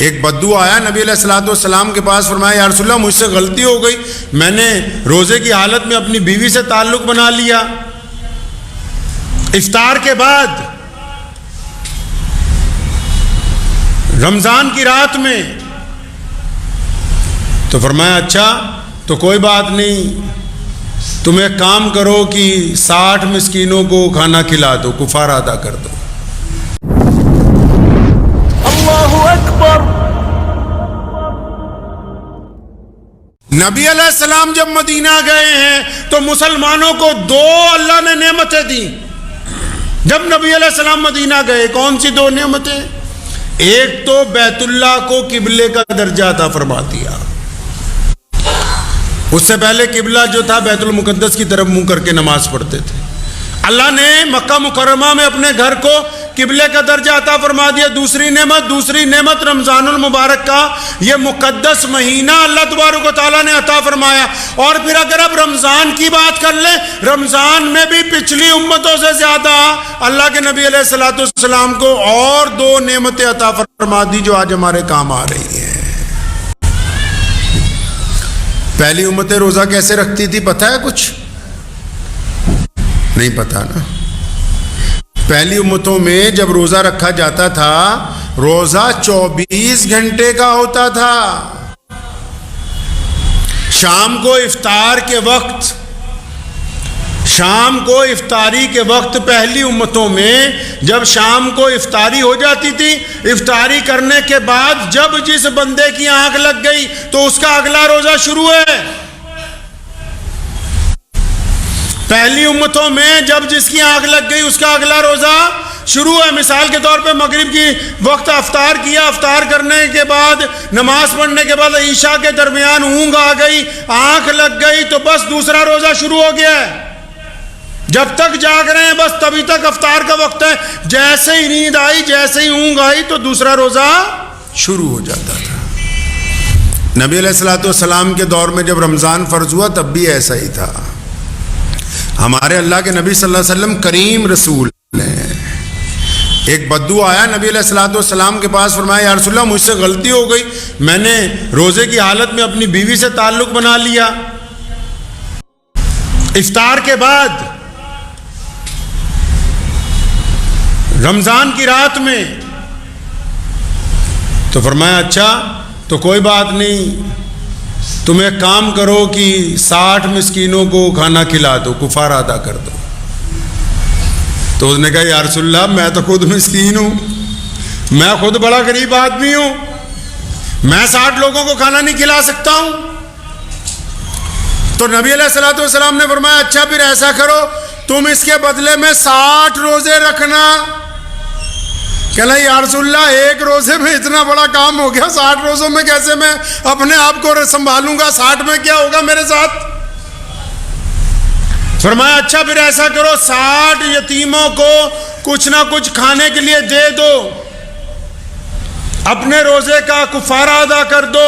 ایک بدو آیا نبی علیہ الصلوۃ والسلام کے پاس، فرمایا یا رسول اللہ مجھ سے غلطی ہو گئی، میں نے روزے کی حالت میں اپنی بیوی سے تعلق بنا لیا افطار کے بعد رمضان کی رات میں۔ تو فرمایا اچھا تو کوئی بات نہیں، تم ایک کام کرو کہ 60 مسکینوں کو کھانا کھلا دو، کفارہ ادا کر دو۔ اللہ اکبر۔ نبی علیہ السلام جب مدینہ گئے ہیں تو مسلمانوں کو 2 اللہ نے نعمتیں دی۔ جب نبی علیہ السلام مدینہ گئے، کون سی 2 نعمتیں؟ ایک تو بیت اللہ کو قبلے کا درجہ عطا فرما دیا۔ اس سے پہلے قبلہ جو تھا بیت المقدس کی طرف منہ کر کے نماز پڑھتے تھے، اللہ نے مکہ مکرمہ میں اپنے گھر کو قبلے کا درجہ عطا فرما دیا۔ دوسری نعمت رمضان المبارک کا یہ مقدس مہینہ اللہ تبارک و تعالیٰ نے عطا فرمایا۔ اور پھر اگر اب رمضان کی بات کر لیں، رمضان میں بھی پچھلی امتوں سے زیادہ اللہ کے نبی علیہ الصلوۃ والسلام کو اور 2 نعمتیں عطا فرما دی جو آج ہمارے کام آ رہی ہیں۔ پہلی امتیں روزہ کیسے رکھتی تھی پتہ ہے کچھ؟ نہیں پتا نا۔ پہلی امتوں میں جب روزہ رکھا جاتا تھا، روزہ 24 گھنٹے کا ہوتا تھا۔ شام کو افطاری کے وقت پہلی امتوں میں جب شام کو افطاری ہو جاتی تھی، افطاری کرنے کے بعد جب جس بندے کی آنکھ لگ گئی تو اس کا اگلا روزہ شروع ہے۔ پہلی امتوں میں جب جس کی آنکھ لگ گئی اس کا اگلا روزہ شروع ہے۔ مثال کے طور پہ مغرب کی وقت افطار کیا، افطار کرنے کے بعد نماز پڑھنے کے بعد عشاء کے درمیان اونگ آ گئی، آنکھ لگ گئی تو بس دوسرا روزہ شروع ہو گیا ہے۔ جب تک جاگ رہے ہیں بس تبھی تک افطار کا وقت ہے، جیسے ہی نیند آئی، جیسے ہی اونگ آئی تو دوسرا روزہ شروع ہو جاتا تھا۔ نبی علیہ الصلوۃ والسلام کے دور میں جب رمضان فرض ہوا تب بھی ایسا ہی تھا۔ ہمارے اللہ کے نبی صلی اللہ علیہ وسلم کریم رسول ہیں۔ ایک بدو آیا نبی علیہ الصلوۃ والسلام کے پاس، فرمایا یا رسول اللہ مجھ سے غلطی ہو گئی، میں نے روزے کی حالت میں اپنی بیوی سے تعلق بنا لیا افطار کے بعد رمضان کی رات میں۔ تو فرمایا اچھا تو کوئی بات نہیں، تم ایک کام کرو کہ 60 مسکینوں کو کھانا کھلا دو، کفارہ ادا کر دو۔ تو اس نے کہا یا رسول اللہ میں تو خود مسکین ہوں، میں خود بڑا غریب آدمی ہوں، میں 60 لوگوں کو کھانا نہیں کھلا سکتا ہوں۔ تو نبی علیہ الصلوۃ والسلام نے فرمایا اچھا پھر ایسا کرو، تم اس کے بدلے میں 60 روزے رکھنا۔ کہنا یا رسول اللہ ایک روزے میں اتنا بڑا کام ہو گیا، 60 روزوں میں کیسے میں اپنے آپ کو سنبھالوں گا، 60 میں کیا ہوگا میرے ساتھ؟ فرمایا اچھا پھر ایسا کرو، 60 یتیموں کو کچھ نہ کچھ کھانے کے لیے دے دو، اپنے روزے کا کفارہ ادا کر دو۔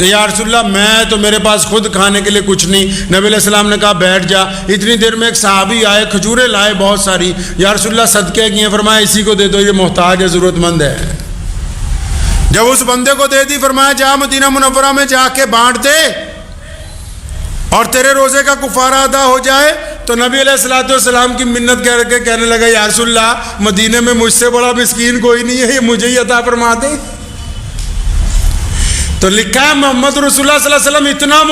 یا رسول اللہ میں تو میرے پاس خود کھانے کے لیے کچھ نہیں۔ نبی علیہ السلام نے کہا بیٹھ جا۔ اتنی دیر میں ایک صحابی آئے، کھجوریں لائے بہت ساری، یا رسول اللہ صدقے کی ہیں، فرمایا اسی کو دے دو، یہ محتاج ہے، ضرورت مند ہے۔ جب اس بندے کو دے دی، فرمایا جا مدینہ منورہ میں جا کے بانٹ دے اور تیرے روزے کا کفارہ ادا ہو جائے۔ تو نبی علیہ الصلوۃ والسلام کی منت کر کے کہنے لگا یا رسول اللہ مدینے میں مجھ سے بڑا مسکین کوئی نہیں ہے، یہ مجھے ہی عطا فرما دے۔ تو لکھا ہے محمد رسول اللہ صلی اللہ علیہ وسلم اتنا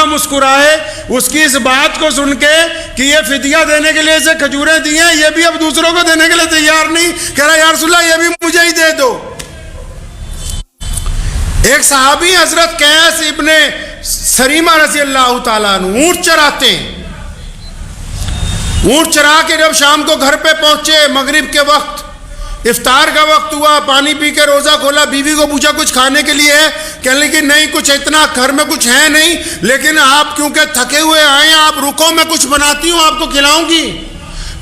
مسکرائے اس کی اس بات کو سن کے کہ یہ فدیہ دینے کے لیے اسے کھجوریں دی ہیں، یہ بھی اب دوسروں کو دینے کے لیے تیار نہیں، کہہ رہا یا رسول اللہ یہ بھی مجھے ہی دے دو۔ ایک صحابی حضرت قیس ابن سریمہ رضی اللہ تعالیٰ عنہ اونٹ چراتے ہیں، اونٹ چرا کے جب شام کو گھر پہ پہنچے، مغرب کے وقت افطار کا وقت ہوا، پانی پی کے روزہ کھولا، بیوی کو پوچھا کچھ کھانے کے لیے ہے؟ کہنے لگی نہیں کچھ اتنا گھر میں کچھ ہے نہیں، لیکن آپ کیونکہ تھکے ہوئے آئے ہیں، آپ رکو میں کچھ بناتی ہوں آپ کو کھلاؤں گی،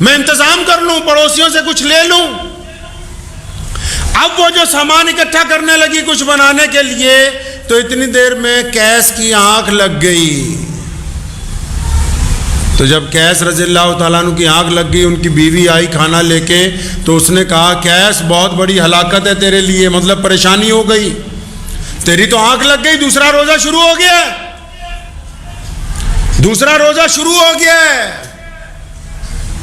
میں انتظام کر لوں، پڑوسیوں سے کچھ لے لوں۔ اب وہ جو سامان اکٹھا کرنے لگی کچھ بنانے کے لیے، تو اتنی دیر میں قیس کی آنکھ لگ گئی۔ تو جب قیس رضی اللہ تعالیٰ عنہ کی آنکھ لگ گئی، ان کی بیوی آئی کھانا لے کے، تو اس نے کہا قیس بہت بڑی ہلاکت ہے تیرے لیے، مطلب پریشانی ہو گئی، تیری تو آنکھ لگ گئی، دوسرا روزہ شروع ہو گیا ہے، دوسرا روزہ شروع ہو گیا ہے۔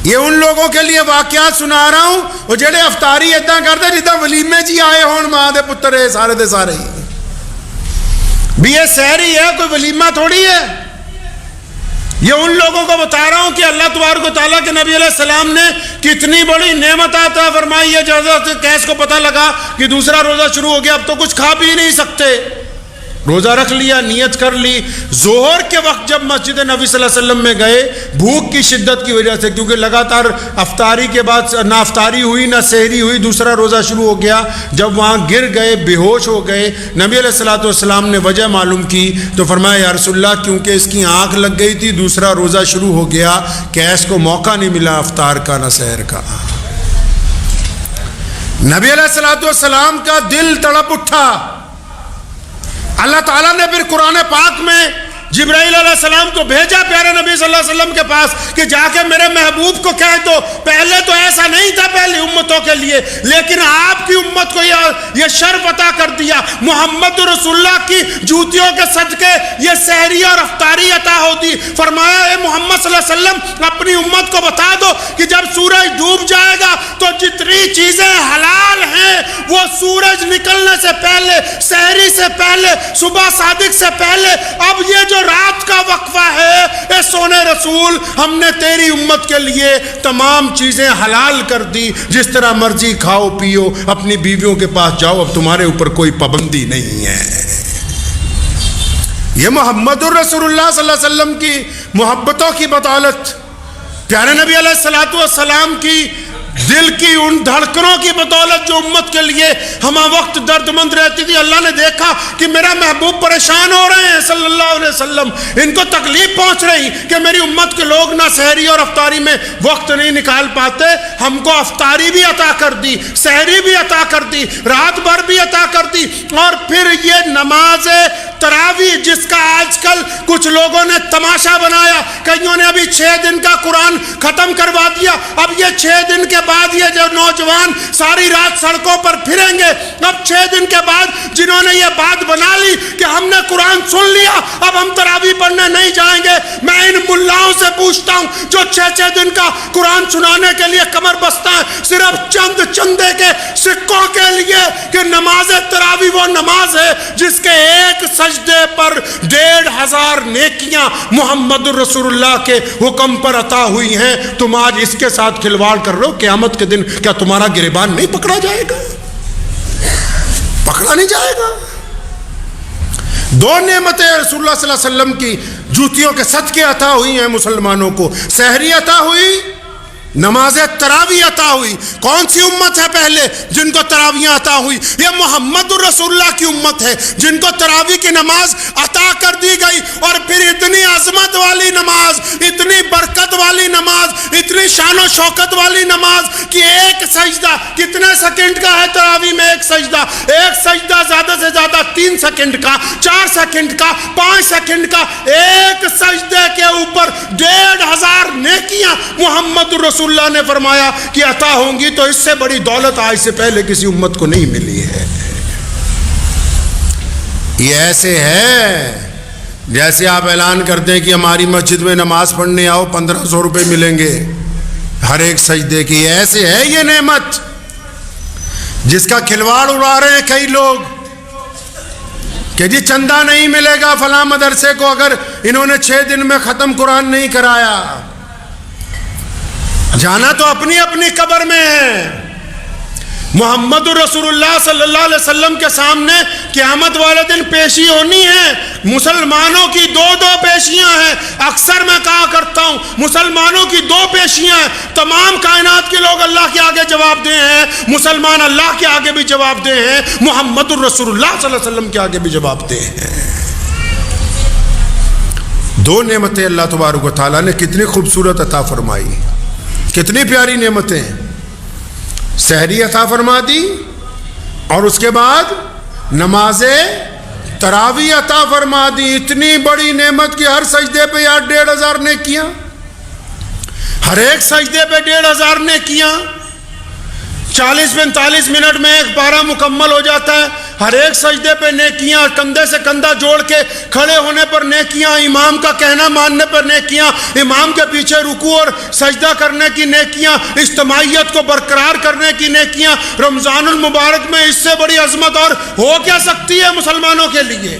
یہ ان لوگوں کے لیے واقعات سنا رہا ہوں وہ جڑے افطاری اتنا کرتے جتنا ولیمے جی آئے ہون ماں دے پتر ہے سارے دے سارے ہی بھی، یہ سحری ہے، کوئی ولیمہ تھوڑی ہے۔ یہ ان لوگوں کو بتا رہا ہوں کہ اللہ تبارک و تعالیٰ کے نبی علیہ السلام نے کتنی بڑی نعمت عطا فرمائی ہے۔ جب قیس کو پتہ لگا کہ دوسرا روزہ شروع ہو گیا، اب تو کچھ کھا پی نہیں سکتے، روزہ رکھ لیا، نیت کر لی۔ ظہر کے وقت جب مسجد نبی صلی اللہ علیہ وسلم میں گئے، بھوک کی شدت کی وجہ سے، کیونکہ لگاتار افطاری کے بعد نہ افطاری ہوئی نہ سحری ہوئی، دوسرا روزہ شروع ہو گیا، جب وہاں گر گئے، بے ہوش ہو گئے، نبی علیہ الصلوۃ والسلام نے وجہ معلوم کی تو فرمایا یا رسول اللہ کیونکہ اس کی آنکھ لگ گئی تھی، دوسرا روزہ شروع ہو گیا، قیس کو موقع نہیں ملا افطار کا نہ سحر کا۔ نبی علیہ الصلوۃ والسلام کا دل تڑپ اٹھا۔ اللہ تعالیٰ نے پھر قرآن پاک میں جبرائیل علیہ السلام کو بھیجا پیارے نبی صلی اللہ علیہ وسلم کے پاس کہ جا کے میرے محبوب کو کہہ دو، پہلے تو ایسا نہیں تھا پہلی امتوں کے لیے، لیکن آپ کی امت کو یہ شرف عطا کر دیا، محمد رسول اللہ کی جوتیوں کے صدقے یہ سحری اور افطاری عطا ہوتی۔ فرمایا اے محمد صلی اللہ علیہ وسلم اپنی امت کو بتا دو کہ جب سورج ڈوب جائے گا تو جتنی چیزیں حلال ہیں وہ سورج نکلنے سے پہلے، سحری سے پہلے، صبح صادق سے پہلے، اب یہ جو رات کا وقفہ ہے، اے سونے رسول ہم نے تیری امت کے لیے تمام چیزیں حلال کر دی، جس طرح مرضی کھاؤ پیو، اپنی بیویوں کے پاس جاؤ، اب تمہارے اوپر کوئی پابندی نہیں ہے۔ یہ محمد الرسول اللہ صلی اللہ علیہ وسلم کی محبتوں کی بدولت، پیارے نبی علیہ الصلوۃ والسلام کی دل کی ان دھڑکنوں کی بدولت جو امت کے لیے ہمہ وقت درد مند رہتی تھی، اللہ نے دیکھا کہ میرا محبوب پریشان ہو رہے ہیں صلی اللہ علیہ وسلم، ان کو تکلیف پہنچ رہی کہ میری امت کے لوگ نہ سحری اور افطاری میں وقت نہیں نکال پاتے، ہم کو افطاری بھی عطا کر دی، سحری بھی عطا کر دی، رات بھر بھی عطا کر دی، اور پھر یہ نماز تراویح جس کا آج کل کچھ لوگوں نے تماشا بنایا، کئیوں نے ابھی 6 دن کا قرآن ختم کروا دیا، اب یہ 6 دن کے بعد یہ جو نوجوان ساری رات سڑکوں پر پھریں گے، اب 6 دن کے بعد جنہوں نے یہ بات بنا لی کہ ہم نے قرآن سن لیا اب ہم تراویح پڑھنے نہیں جائیں گے، میں ان ملاؤں سے پوچھتا ہوں جو 6 دن کا قرآن سنانے کے لیے کمر بستہ ہے صرف چند چندے کے سکوں کے لیے، کہ نماز تراویح وہ نماز ہے جس کے ایک سجدے پر 1500 نیکیاں محمد الرسول اللہ کے حکم پر عطا ہوئی ہیں، تم آج اس کے ساتھ کھلواڑ کر رہے ہو، قیامت کے دن کیا تمہارا گریبان نہیں پکڑا جائے گا؟ پکڑا نہیں جائے گا۔ 2 نعمتیں رسول اللہ صلی اللہ علیہ وسلم کی جوتیوں کے صدقے عطا ہوئی ہیں مسلمانوں کو، سحری عطا ہوئی، نماز تراویح عطا ہوئی۔ کون سی امت ہے پہلے جن کو تراویح عطا ہوئی؟ یہ محمد الرسول اللہ کی امت ہے جن کو تراویح کی نماز عطا کر دی گئی، اور پھر اتنی عظمت والی نماز، اتنی برکت والی نماز، اتنی شان و شوکت والی نماز کہ ایک سجدہ کتنے سیکنڈ کا ہے تراویح میں؟ ایک سجدہ زیادہ سے زیادہ 3 سیکنڈ کا، 4 سیکنڈ کا، 5 سیکنڈ کا، ایک سجدے کے اوپر 1500 نیکیاں محمد الرسول اللہ نے فرمایا کہ عطا ہوں گی، تو اس سے بڑی دولت آج سے پہلے کسی امت کو نہیں ملی ہے۔ یہ ایسے ہے جیسے آپ اعلان کرتے ہیں کہ ہماری مسجد میں نماز پڑھنے آؤ 1500 روپے ملیں گے ہر ایک سجدے کی، ایسے ہے یہ نعمت جس کا کھلواڑ اڑا رہے ہیں کئی لوگ کہ جی چندہ نہیں ملے گا فلاں مدرسے کو اگر انہوں نے 6 دن میں ختم قرآن نہیں کرایا۔ جانا تو اپنی اپنی قبر میں ہے۔ محمد رسول اللہ صلی اللہ علیہ وسلم کے سامنے قیامت والے دن پیشی ہونی ہے۔ مسلمانوں کی 2 پیشیاں ہیں، اکثر میں کہا کرتا ہوں مسلمانوں کی 2 پیشیاں ہیں، تمام کائنات کے لوگ اللہ کے آگے جواب دے ہیں، مسلمان اللہ کے آگے بھی جواب دے ہیں، محمد الرسول اللہ صلی اللہ علیہ وسلم کے آگے بھی جواب دے ہیں۔ 2 نعمتیں اللہ تبارک و تعالیٰ نے کتنی خوبصورت عطا فرمائی، کتنی پیاری نعمتیں، سحری عطا فرما دی، اور اس کے بعد نماز تراویح عطا فرما دی۔ اتنی بڑی نعمت کی ہر سجدے پہ 1500 نیکیاں، ہر ایک سجدے پہ 1500 نیکیاں، 40-45 منٹ میں ایک پارہ مکمل ہو جاتا ہے. ہر ایک سجدے پہ نیکیاں، کندھے سے کندھا جوڑ کے کھڑے ہونے پر نیکیاں، امام کا کہنا ماننے پر نیکیاں، امام کے پیچھے رکوع اور سجدہ کرنے کی نیکیاں، اجتماعیت کو برقرار کرنے کی نیکیاں. رمضان المبارک میں اس سے بڑی عظمت اور ہو کیا سکتی ہے مسلمانوں کے لیے؟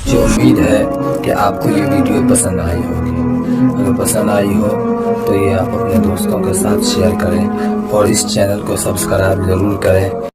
مجھے امید ہے کہ آپ کو یہ ویڈیو پسند آئی ہوگی. اگر پسند آئی ہو تو یہ آپ اپنے دوستوں کے ساتھ شیئر کریں اور اس چینل کو سبسکرائب ضرور کریں.